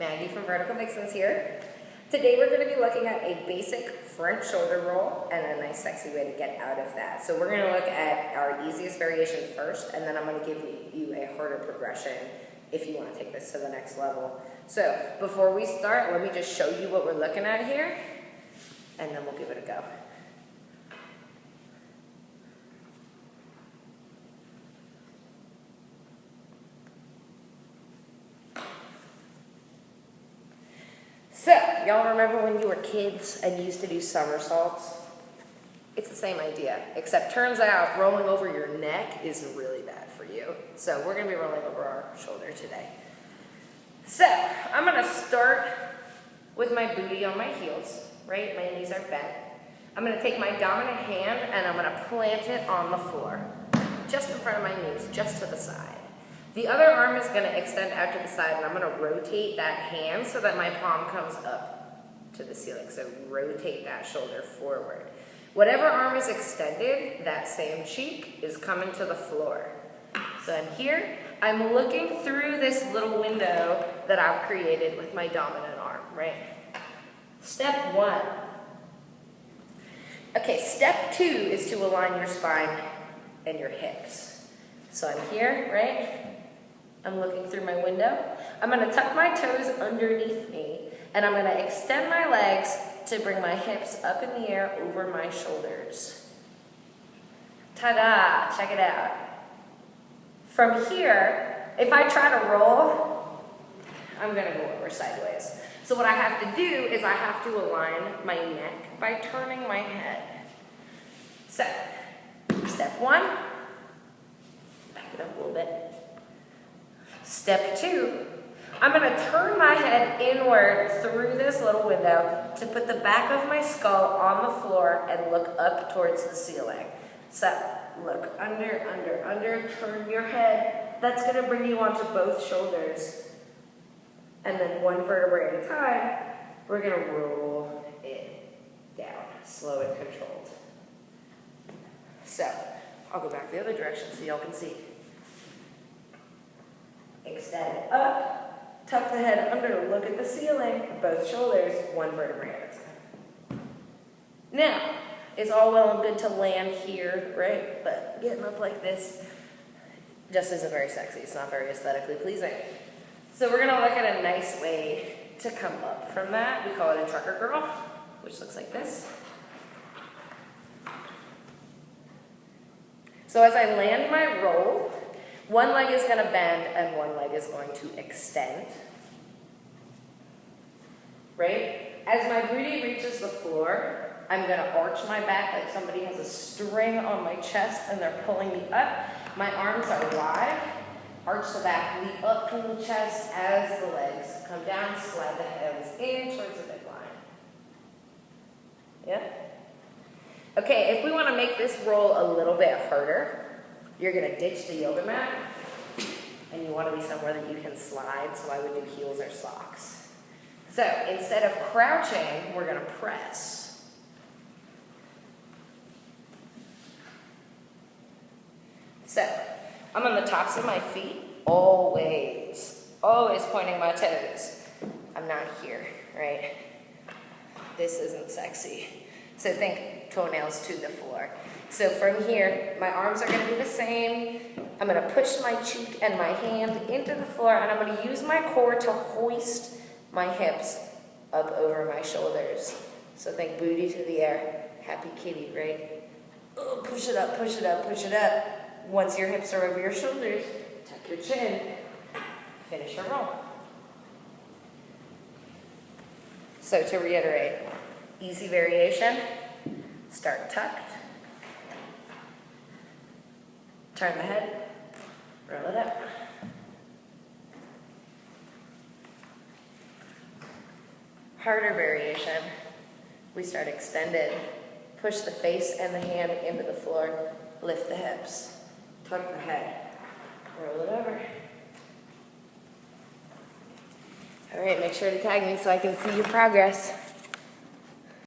Maggie from Vertical Vixens here. Today we're going to be looking at a basic front shoulder roll and a nice sexy way to get out of that. So we're going to look at our easiest variation first, and then I'm going to give you a harder progression if you want to take this to the next level. So before we start, let me just show you what we're looking at here, and then we'll give it a go. So, y'all remember when you were kids and you used to do somersaults? It's the same idea, except turns out rolling over your neck is really bad for you. So we're going to be rolling over our shoulder today. So, I'm going to start with my booty on my heels, right? My knees are bent. I'm going to take my dominant hand and I'm going to plant it on the floor, just in front of my knees, just to the side. The other arm is going to extend out to the side, and I'm going to rotate that hand so that my palm comes up to the ceiling. So rotate that shoulder forward. Whatever arm is extended, that same cheek is coming to the floor. So I'm here. I'm looking through this little window that I've created with my dominant arm, right? Step one. Okay, step two is to align your spine and your hips. So I'm here, right? I'm looking through my window. I'm going to tuck my toes underneath me, and I'm going to extend my legs to bring my hips up in the air over my shoulders. Ta-da! Check it out. From here, if I try to roll, I'm going to go over sideways. So what I have to do is I have to align my neck by turning my head. So, step one, back it up a little bit. Step two, I'm going to turn my head inward through this little window to put the back of my skull on the floor and look up towards the ceiling. So, look under, turn your head. That's going to bring you onto both shoulders. And then one vertebrae at a time, we're going to roll it down, slow and controlled. So, I'll go back the other direction so y'all can see. Extend up, tuck the head under, look at the ceiling, both shoulders, one vertebrae at a time. Now, it's all well and good to land here, right? But getting up like this just isn't very sexy. It's not very aesthetically pleasing. So we're going to look at a nice way to come up from that. We call it a trucker girl, which looks like this. So as I land my roll, one leg is going to bend and one leg is going to extend, right? As my booty reaches the floor, I'm going to arch my back like somebody has a string on my chest and they're pulling me up. My arms are wide, arch the back, leap up from the chest as the legs come down, slide the hands in towards the midline. Yeah? Okay, if we want to make this roll a little bit harder, you're going to ditch the yoga mat, and you want to be somewhere that you can slide, so I would do heels or socks. So instead of crouching, we're going to press. So I'm on the tops of my feet, always pointing my toes. I'm not here, right? This isn't sexy. So think toenails to the floor. So from here, my arms are going to be the same. I'm going to push my cheek and my hand into the floor, and I'm going to use my core to hoist my hips up over my shoulders. So think booty to the air. Happy kitty, right? Oh, push it up, push it up, push it up. Once your hips are over your shoulders, tuck your chin. Finish your roll. So to reiterate, easy variation. Start tucked. Turn the head, roll it up. Harder variation. We start extended. Push the face and the hand into the floor. Lift the hips. Tuck the head. Roll it over. All right, make sure to tag me so I can see your progress.